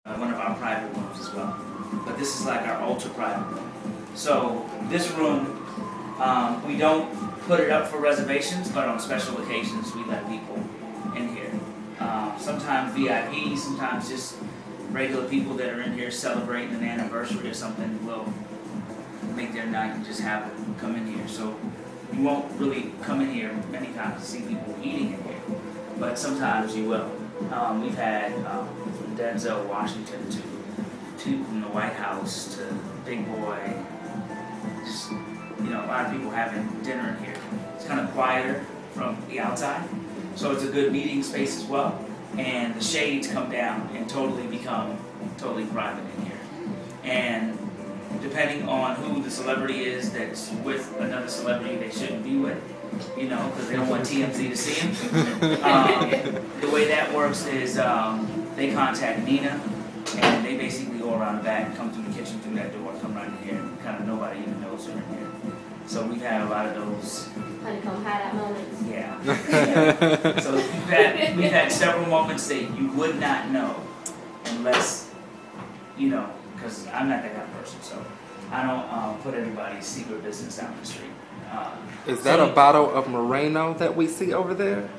one of our private rooms as well. But this is like our ultra private room. So this room, we don't put it up for reservations, but on special occasions we let people in here. Sometimes VIP, sometimes just regular people that are in here celebrating an anniversary or something will make their night and just have them come in here. So you won't really come in here many times to see people eating in here, but sometimes you will. We've had from Denzel Washington to from the White House to Big Boy, just, you know, a lot of people having dinner in here. It's kind of quieter from the outside, so it's a good meeting space as well. And the shades come down and become totally private in here. And depending on who the celebrity is that's with another celebrity they shouldn't be with, you know, because they don't want TMZ to see him. The way that works is they contact Nina, and they basically go around the back, come through the kitchen, through that door, come right in here, and kind of nobody even knows they're in here. So we've had a lot of those. Honeycomb hideout moments. Yeah. Yeah. So we've had several moments that you would not know unless, you know, because I'm not that kind of person, so I don't put anybody's secret business down the street. Is that a bottle of Moreno that we see over there?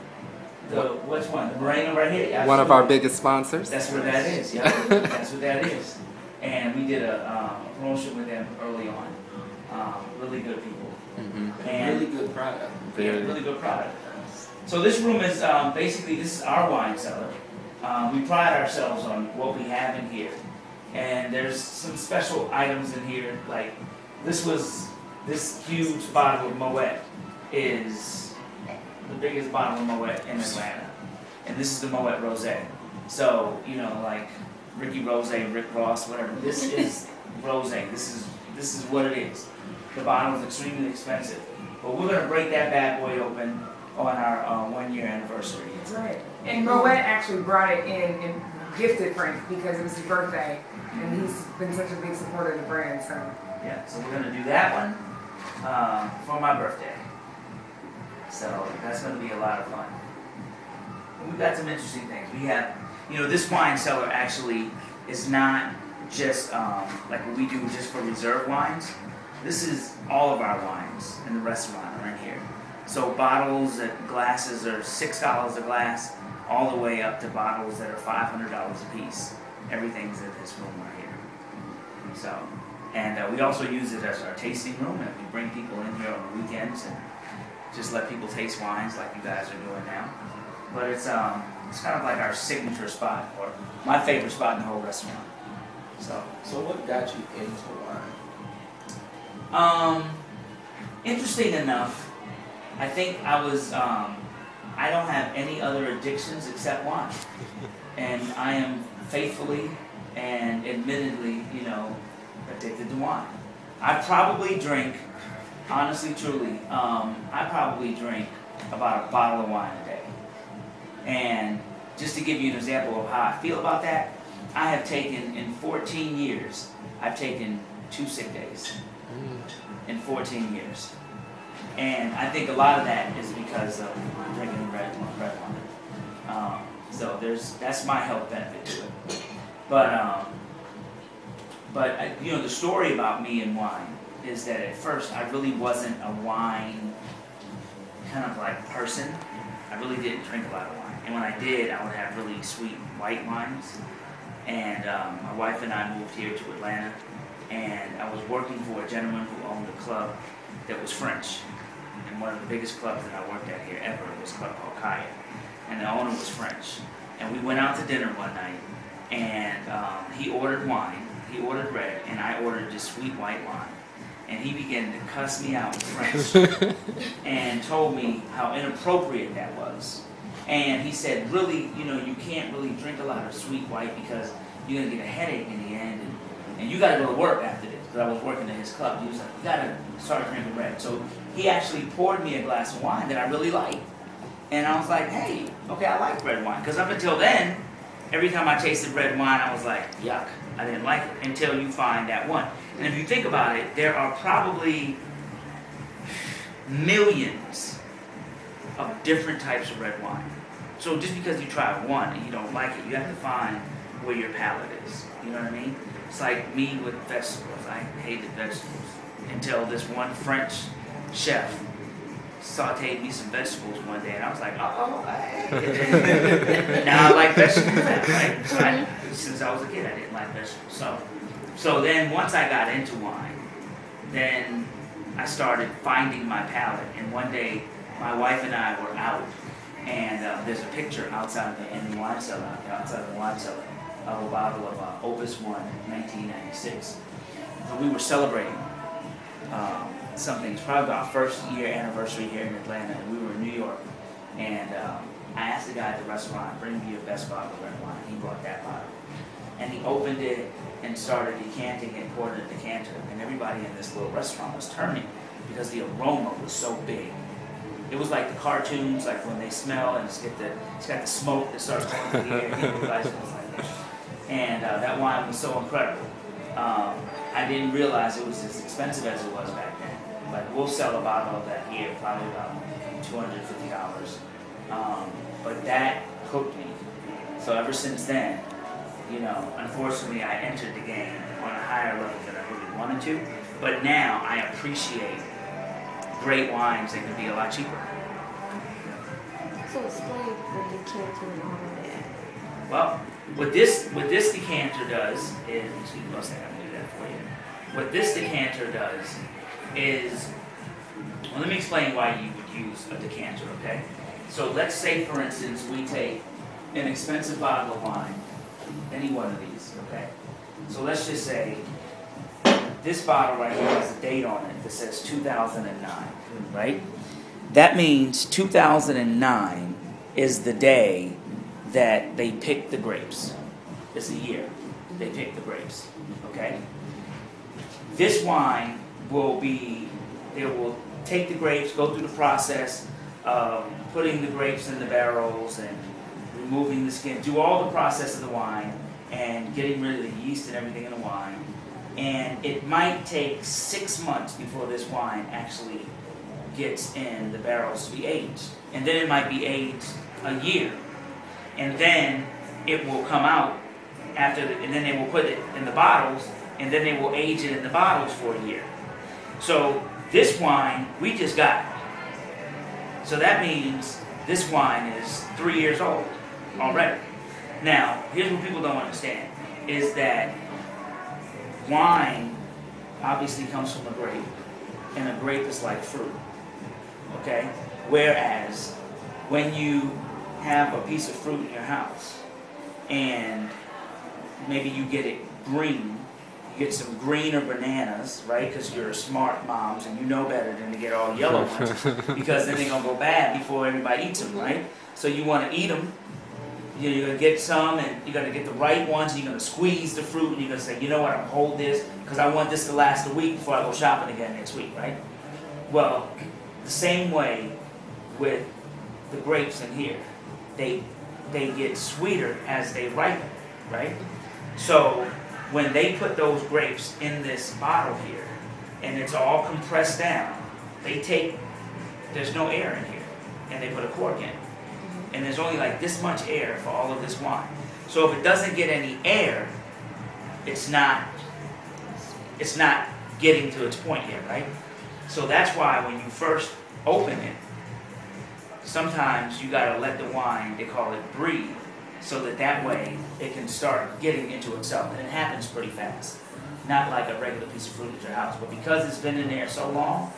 Which one? The Moreno right here? Absolutely. One of our biggest sponsors? That's what that is, yeah. That's what that is. And we did a promotion with them early on. Really good people. Mm-hmm. And really good product. Yeah, really good product. So this room is basically, this is our wine cellar. We pride ourselves on what we have in here. And there's some special items in here, like this huge bottle of Moet is the biggest bottle of Moet in Atlanta. And this is the Moet Rosé. So, you know, like Ricky Rose, Rick Ross, whatever. This is Rosé. This is what it is. The bottle is extremely expensive. But we're going to break that bad boy open on our 1-year anniversary. Right. And Moet actually brought it in and gifted Frank because it was his birthday. And he's been such a big supporter of the brand, so. Yeah, so we're going to do that one for my birthday. So that's going to be a lot of fun. And we've got some interesting things. We have, you know, this wine cellar actually is not just like what we do just for reserve wines. This is all of our wines in the restaurant are in here. So bottles and glasses are $6 a glass, all the way up to bottles that are $500 a piece. Everything's in this room right here. So, and we also use it as our tasting room, and we bring people in here on the weekends and just let people taste wines like you guys are doing now. But it's kind of like our signature spot, or my favorite spot in the whole restaurant. So what got you into wine? Interesting enough, I think I was, I don't have any other addictions except wine. And I am faithfully and admittedly, you know, addicted to wine. I probably drink, honestly, truly, I probably drink about a bottle of wine a day. And just to give you an example of how I feel about that, I have taken, in 14 years, I've taken 2 sick days. In 14 years. And I think a lot of that is because of drinking red wine. So that's my health benefit to it. But you know, the story about me and wine is that at first I really wasn't a wine kind of like person. I really didn't drink a lot of wine. And when I did, I would have really sweet white wines. And my wife and I moved here to Atlanta, and I was working for a gentleman who owned a club that was French. And one of the biggest clubs that I worked at here ever was a club called Kaya. And the owner was French. And we went out to dinner one night, and he ordered wine, he ordered red, and I ordered just sweet white wine. And he began to cuss me out in French and told me how inappropriate that was. And he said, really, you know, you can't really drink a lot of sweet white because you're going to get a headache in the end. And you got to go to work after this, because I was working at his club. He was like, you got to start drinking red. So he actually poured me a glass of wine that I really liked. And I was like, hey, okay, I like red wine. Because up until then, every time I tasted red wine, I was like, yuck, I didn't like it, until you find that one. And if you think about it, there are probably millions of different types of red wine. So just because you try one and you don't like it, you have to find where your palate is. You know what I mean? It's like me with vegetables. I hated vegetables until this one French chef sauteed me some vegetables one day, and I was like, oh, now I like vegetables now, right? So since I was a kid, I didn't like vegetables. So then once I got into wine, then I started finding my palate. And one day, my wife and I were out, and there's a picture outside in the wine cellar, of a bottle of Opus One, 1996. So we were celebrating something. It's probably our first year anniversary here in Atlanta, and we were in New York. And I asked the guy at the restaurant, bring me your best bottle of red wine. He brought that bottle. And he opened it and started decanting it, poured it in a decanter. And everybody in this little restaurant was turning because the aroma was so big. It was like the cartoons, like when they smell and it's got the smoke that starts going through the air. Everybody smells like that. And that wine was so incredible. I didn't realize it was as expensive as it was back then. But we'll sell a bottle of that here, probably about $250. But that hooked me. So ever since then, you know, unfortunately I entered the game on a higher level than I really wanted to. But now I appreciate great wines that can be a lot cheaper. So explain the decanter and all of that. Well, what this decanter does is, excuse me, I can do that for you. What this decanter does is, well, let me explain why you would use a decanter, okay? So let's say, for instance, we take an expensive bottle of wine, any one of these, okay? So let's just say this bottle right here has a date on it that says 2009, right? That means 2009 is the day that they picked the grapes. It's the year they picked the grapes, okay? This wine will be, they will take the grapes, go through the process of putting the grapes in the barrels and removing the skin, do all the process of the wine and getting rid of the yeast and everything in the wine. And it might take 6 months before this wine actually gets in the barrels to be aged. And then it might be aged a year. And then it will come out after, and then they will put it in the bottles, and then they will age it in the bottles for a year. So this wine, we just got. So that means this wine is 3 years old already. Now, here's what people don't understand, is that wine obviously comes from a grape, and a grape is like fruit, okay? Whereas when you have a piece of fruit in your house, and maybe you get it green, you get some greener bananas, right? Because you're smart moms and you know better than to get all yellow ones, because then they're gonna go bad before everybody eats them, right? So you want to eat them. You're going to get some, and you're going to get the right ones, and you're going to squeeze the fruit, and you're going to say, you know what, I'm going to hold this, because I want this to last a week before I go shopping again next week, right? Well, the same way with the grapes in here. They get sweeter as they ripen, right? So when they put those grapes in this bottle here, and it's all compressed down, there's no air in here, and they put a cork in. And there's only like this much air for all of this wine. So if it doesn't get any air, it's not getting to its point yet, right? So that's why when you first open it, sometimes you gotta let the wine, they call it breathe, so that way it can start getting into itself. And it happens pretty fast. Not like a regular piece of fruit at your house, but because it's been in there so long,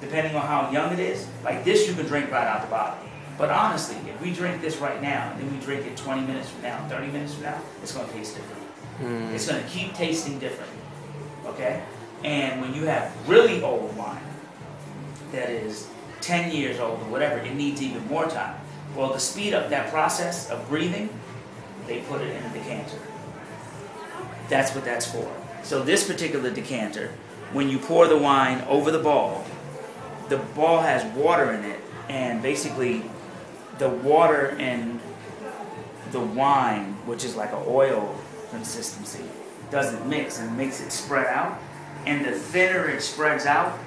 depending on how young it is, like this you can drink right out the bottle. But honestly, if we drink this right now, and then we drink it 20 minutes from now, 30 minutes from now, it's going to taste different. It's going to keep tasting different, okay? And when you have really old wine, that is 10 years old or whatever, it needs even more time. Well, to speed up that process of breathing, they put it in a decanter. That's what that's for. So this particular decanter, when you pour the wine over the ball has water in it, and basically the water and the wine, which is like an oil consistency, doesn't mix and makes it spread out. And the thinner it spreads out,